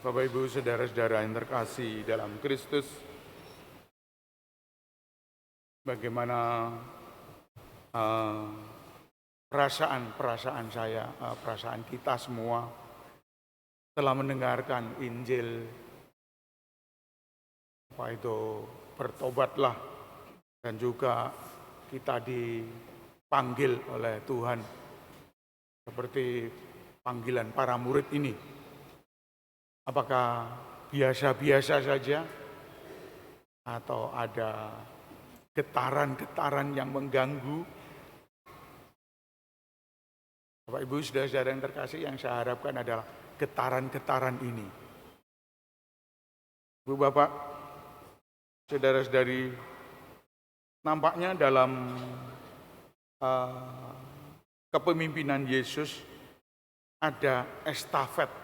Bapak Ibu saudara-saudara yang terkasih dalam Kristus, bagaimana perasaan saya, perasaan kita semua telah mendengarkan Injil, apa itu bertobatlah, dan juga kita dipanggil oleh Tuhan seperti panggilan para murid ini. Apakah biasa-biasa saja atau ada getaran-getaran yang mengganggu? Bapak Ibu saudara-saudara yang terkasih, yang saya harapkan adalah getaran-getaran ini. Ibu Bapak, saudara-saudari, nampaknya dalam kepemimpinan Yesus ada estafet.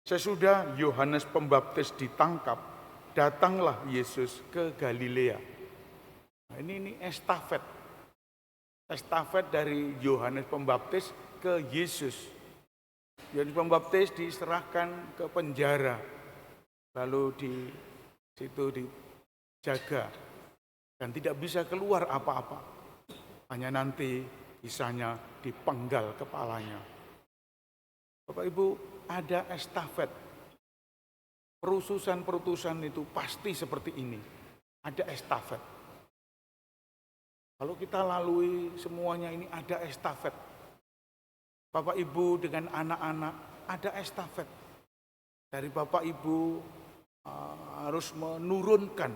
Sesudah Yohanes Pembaptis ditangkap, datanglah Yesus ke Galilea. Nah, ini estafet. Estafet dari Yohanes Pembaptis ke Yesus. Yohanes Pembaptis diserahkan ke penjara, lalu di situ dijaga dan tidak bisa keluar apa-apa. Hanya nanti kisahnya dipenggal kepalanya. Bapak Ibu, ada estafet. Perususan-perutusan itu pasti seperti ini. Ada estafet. Kalau kita lalui semuanya ini ada estafet. Bapak Ibu dengan anak-anak ada estafet. Dari Bapak Ibu harus menurunkan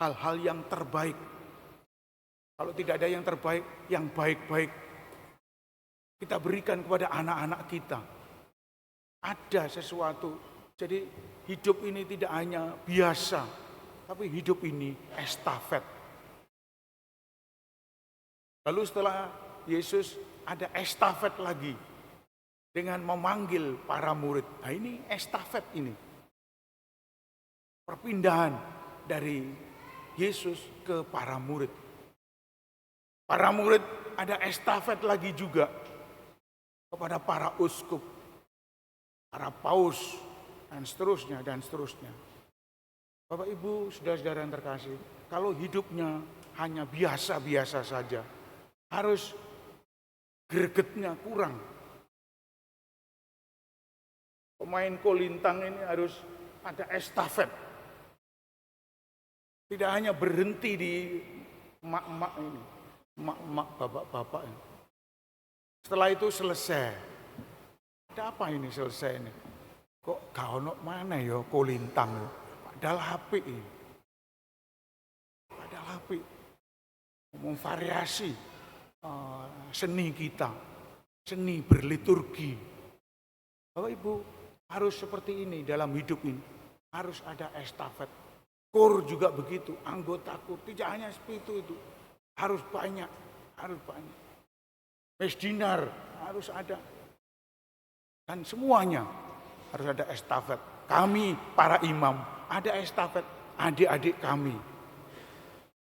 hal-hal yang terbaik. Kalau tidak ada yang terbaik, yang baik-baik kita berikan kepada anak-anak kita. Ada sesuatu. Jadi hidup ini tidak hanya biasa, tapi hidup ini estafet. Lalu setelah Yesus ada estafet lagi dengan memanggil para murid. Nah, ini estafet ini. Perpindahan dari Yesus ke para murid. Para murid ada estafet lagi juga kepada para uskup, para paus, dan seterusnya, dan seterusnya. Bapak Ibu, saudara-saudara yang terkasih, kalau hidupnya hanya biasa-biasa saja, harus gregetnya kurang. Pemain kolintang ini harus ada estafet. Tidak hanya berhenti di emak-emak ini, emak-emak, bapak-bapak ini. Setelah itu selesai. Ada apa ini selesai ini? Kok gak ono mana ya kolintang? Padahal HP ini. Padahal HP. Ngomong variasi seni kita. Seni berliturgi. Bapak Ibu harus seperti ini dalam hidup ini. Harus ada estafet. Kur juga begitu. Anggota kur. Tidak hanya seperti itu. Harus banyak. Harus banyak. Mesdinar harus ada. Dan semuanya harus ada estafet. Kami para imam ada estafet adik-adik kami.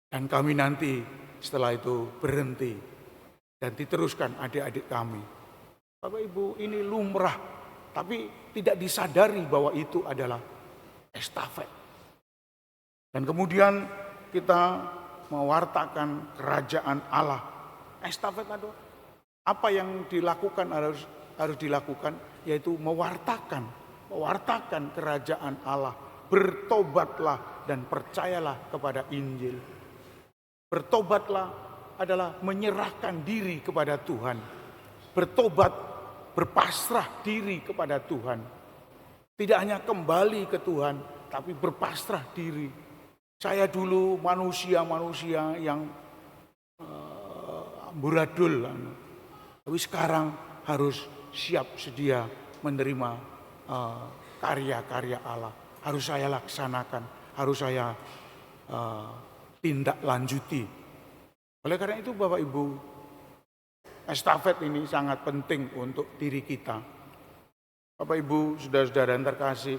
Dan kami nanti setelah itu berhenti dan diteruskan adik-adik kami. Bapak Ibu, ini lumrah, tapi tidak disadari bahwa itu adalah estafet. Dan kemudian kita mewartakan kerajaan Allah. Estafet itu apa yang dilakukan harus dilakukan, yaitu mewartakan kerajaan Allah. Bertobatlah dan percayalah kepada Injil. Bertobatlah adalah menyerahkan diri kepada Tuhan. Bertobat, berpasrah diri kepada Tuhan. Tidak hanya kembali ke Tuhan, tapi berpasrah diri. Saya dulu manusia yang amburadul. Tapi sekarang harus siap sedia menerima karya-karya Allah. Harus saya laksanakan, harus saya tindak lanjuti. Oleh karena itu Bapak Ibu, estafet ini sangat penting untuk diri kita. Bapak Ibu, saudara-saudara yang terkasih,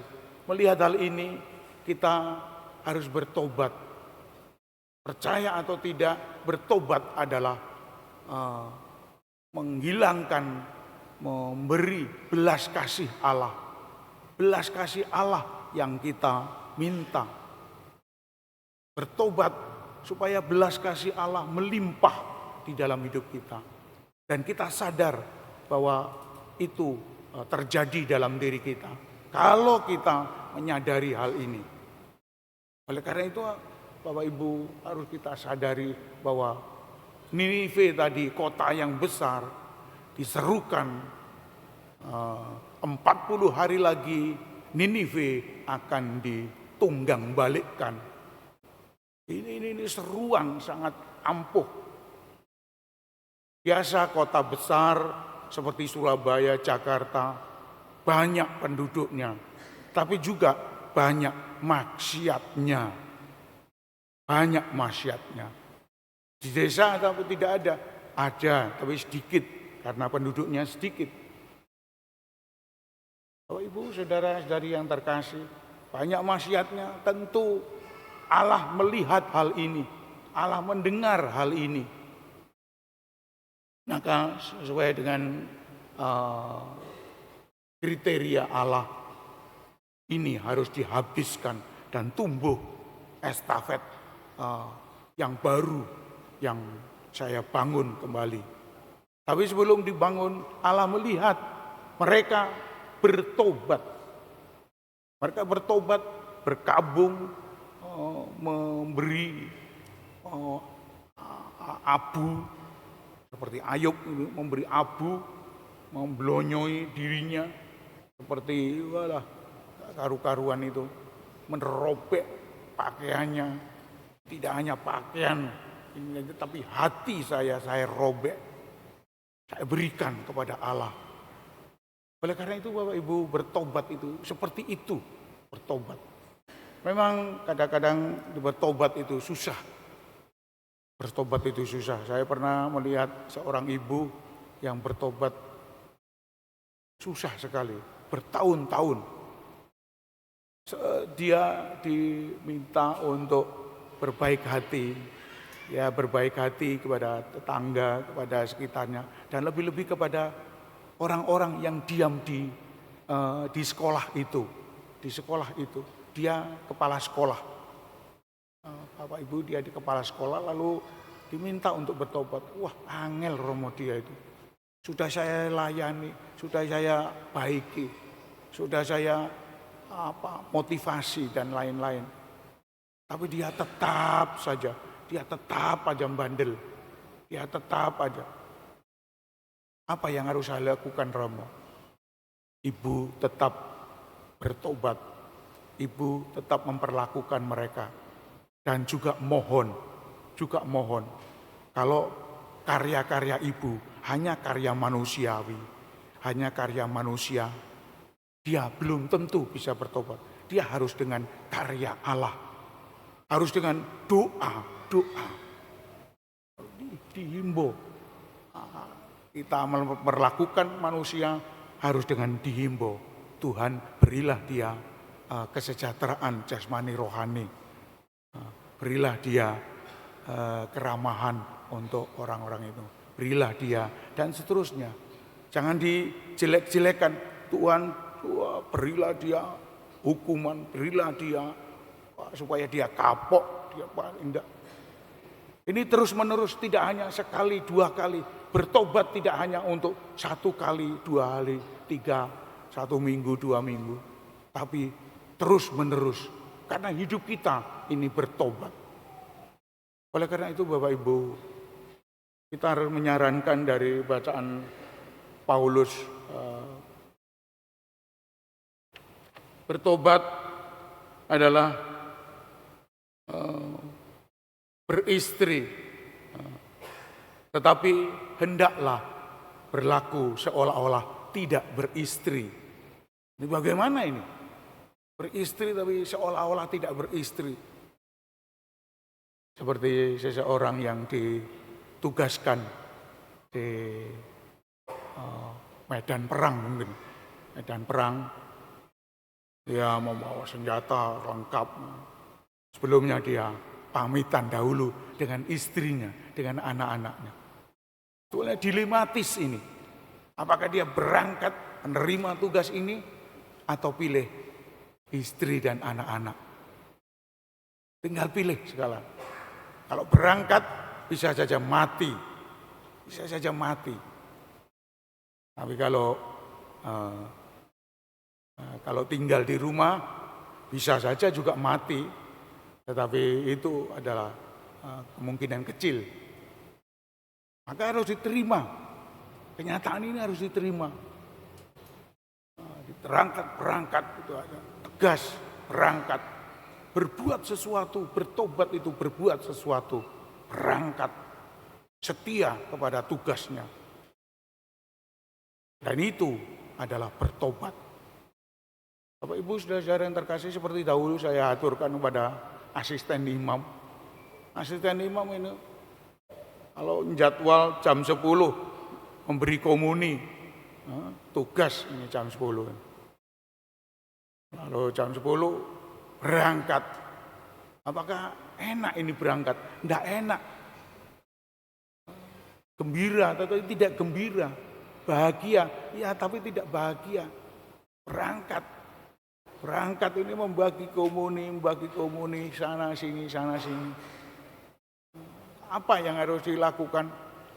melihat hal ini kita harus bertobat. Percaya atau tidak, bertobat adalah menghilangkan, memberi belas kasih Allah. belas kasih Allah yang kita minta. Bertobat supaya belas kasih Allah melimpah di dalam hidup kita. Dan kita sadar bahwa itu terjadi dalam diri kita. Kalau kita menyadari hal ini. Oleh karena itu Bapak Ibu harus kita sadari bahwa Ninive tadi, kota yang besar, diserukan 40 hari lagi Ninive akan ditunggang balikkan. Ini seruan sangat ampuh. Biasa kota besar seperti Surabaya, Jakarta, banyak penduduknya, tapi juga banyak maksiatnya. Banyak maksiatnya. Di desa tapi tidak ada. Ada, tapi sedikit, karena penduduknya sedikit. Bapak Ibu, saudara-saudari yang terkasih, banyak maksiatnya, tentu Allah melihat hal ini. Allah mendengar hal ini. Maka sesuai dengan kriteria Allah, ini harus dihabiskan dan tumbuh estafet yang baru yang saya bangun kembali. Tapi sebelum dibangun, Allah melihat mereka bertobat. Mereka bertobat, berkabung, memberi abu, seperti Ayub memberi abu, memblonyoi dirinya, seperti karu-karuan itu, menerobek pakaiannya. Tidak hanya pakaian, tapi hati saya robek, saya berikan kepada Allah. Oleh karena itu Bapak Ibu, bertobat itu seperti itu, bertobat. Memang kadang-kadang bertobat itu susah. Bertobat itu susah. Saya pernah melihat seorang ibu yang bertobat susah sekali, bertahun-tahun. Dia diminta untuk berbaik hati, ya berbaik hati kepada tetangga, kepada sekitarnya, dan lebih-lebih kepada orang-orang yang diam di sekolah itu. Di sekolah itu, dia kepala sekolah. Bapak Ibu, dia di kepala sekolah, lalu diminta untuk bertobat. Wah, angel romo dia itu. Sudah saya layani, sudah saya baiki, sudah saya motivasi dan lain-lain. Tapi dia tetap saja bandel. Dia tetap aja. Apa yang harus saya lakukan, Romo? Ibu tetap bertobat. Ibu tetap memperlakukan mereka. Dan juga mohon. Kalau karya-karya ibu hanya karya manusiawi, hanya karya manusia, dia belum tentu bisa bertobat. Dia harus dengan karya Allah. Harus dengan doa. Dihimbau. Kita memperlakukan manusia harus dengan dihimbau. Tuhan, berilah dia kesejahteraan jasmani rohani. Berilah dia keramahan untuk orang-orang itu. Berilah dia dan seterusnya. Jangan dijelek-jelekan. Tuhan, berilah dia hukuman, berilah dia supaya dia kapok, dia indah. Ini terus-menerus, tidak hanya sekali, 2 kali. Bertobat tidak hanya untuk 1 kali, 2 kali, 3, 1 minggu, 2 minggu. Tapi terus-menerus, karena hidup kita ini bertobat. Oleh karena itu Bapak Ibu, kita harus menyarankan dari bacaan Paulus, bertobat adalah beristri, tetapi hendaklah berlaku seolah-olah tidak beristri. Ini bagaimana ini? Beristri tapi seolah-olah tidak beristri. Seperti seseorang yang ditugaskan di medan perang mungkin. Medan perang, dia membawa senjata lengkap. Sebelumnya dia pamitan dahulu dengan istrinya, dengan anak-anaknya. Soalnya dilematis ini. Apakah dia berangkat menerima tugas ini atau pilih istri dan anak-anak. Tinggal pilih sekarang. Kalau berangkat bisa saja mati. Bisa saja mati. Tapi kalau tinggal di rumah bisa saja juga mati. Tetapi itu adalah kemungkinan kecil. Maka harus diterima. Kenyataan ini harus diterima. Berangkat itu aja. Tegas, berangkat. Berbuat sesuatu, bertobat itu berbuat sesuatu. Berangkat, setia kepada tugasnya. Dan itu adalah bertobat. Bapak Ibu saudara-saudara yang terkasih, seperti dahulu saya aturkan kepada asisten imam. Asisten imam ini kalau jadwal jam 10 memberi komuni, tugas ini jam 10. Lalu jam 10 berangkat. Apakah enak ini berangkat? Tidak enak. Gembira atau tidak gembira? Bahagia? Ya, tapi tidak bahagia. Berangkat. Berangkat ini membagi komuni sana sini. Apa yang harus dilakukan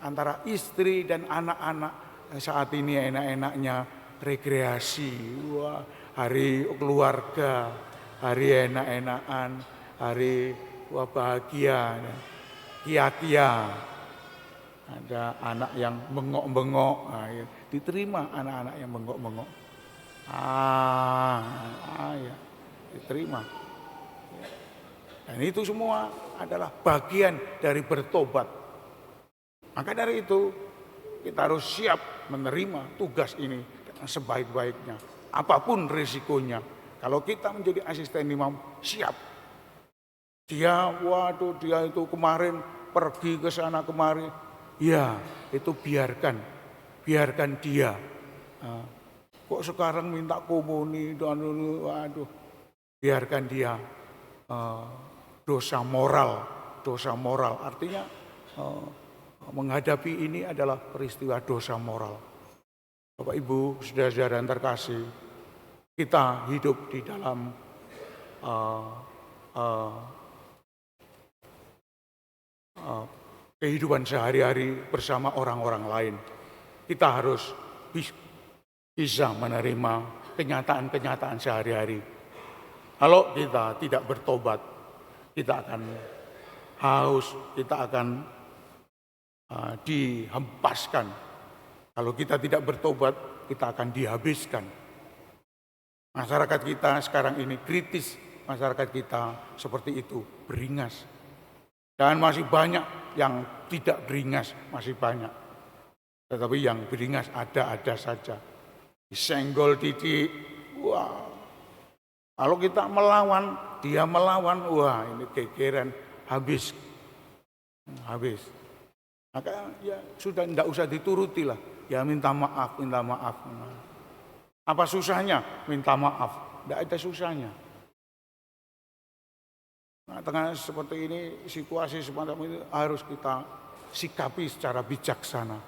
antara istri dan anak-anak saat ini? Enak-enaknya rekreasi, wah, hari keluarga, hari enak-enakan, hari wah bahagia, kia-kia. Ada anak yang bengok-bengok, nah, diterima anak-anak yang bengok-bengok. Ya, diterima. Dan itu semua adalah bagian dari bertobat. Maka dari itu kita harus siap menerima tugas ini dengan sebaik-baiknya. Apapun risikonya. Kalau kita menjadi asisten imam, siap. Dia itu kemarin pergi ke sana kemari. Ya, itu biarkan dia. Kok sekarang minta komuni, waduh, biarkan dia. Dosa moral artinya menghadapi ini adalah peristiwa dosa moral. Bapak Ibu saudara-saudara yang terkasih, kita hidup di dalam kehidupan sehari-hari bersama orang-orang lain. Kita harus bisa menerima kenyataan-kenyataan sehari-hari. Kalau kita tidak bertobat, kita akan haus, kita akan dihempaskan. Kalau kita tidak bertobat, kita akan dihabiskan. Masyarakat kita sekarang ini kritis, masyarakat kita seperti itu, beringas. Dan masih banyak yang tidak beringas, masih banyak. Tetapi yang beringas ada saja. Disenggol titik, wah. Kalau kita melawan, dia melawan, wah ini gegeran, habis. Maka ya sudah tidak usah dituruti lah. Ya minta maaf. Apa susahnya? Minta maaf. Tidak ada susahnya. Nah, tengah seperti ini, situasi semacam ini harus kita sikapi secara bijaksana.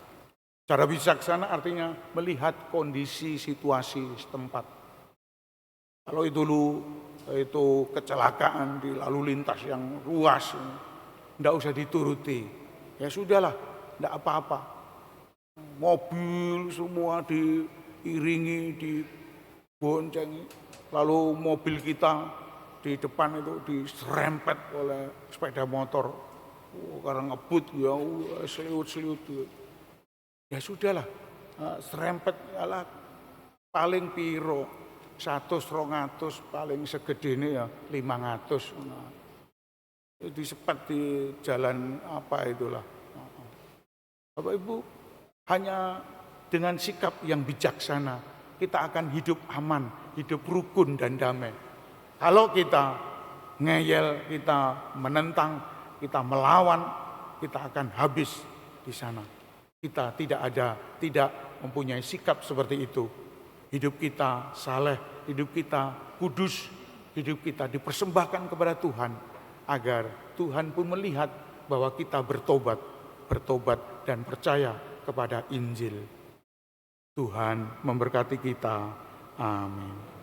Secara bijaksana artinya melihat kondisi situasi setempat. Kalau itu kecelakaan di lalu lintas yang luas, tidak usah dituruti. Ya sudahlah, tidak apa-apa. Mobil semua diiringi, diboncengi. Lalu mobil kita di depan itu diserempet oleh sepeda motor. Karena ngebut, ya seliut. Ya sudahlah, serempet adalah paling piro 100-200, paling segede ini ya 500. Nah, disepet di jalan apa itulah. Bapak Ibu, hanya dengan sikap yang bijaksana kita akan hidup aman, hidup rukun dan damai. Kalau kita ngeyel, kita menentang, kita melawan, kita akan habis di sana. Kita tidak mempunyai sikap seperti itu. Hidup kita saleh, hidup kita kudus, hidup kita dipersembahkan kepada Tuhan, agar Tuhan pun melihat bahwa kita bertobat dan percaya kepada Injil. Tuhan memberkati kita. Amin.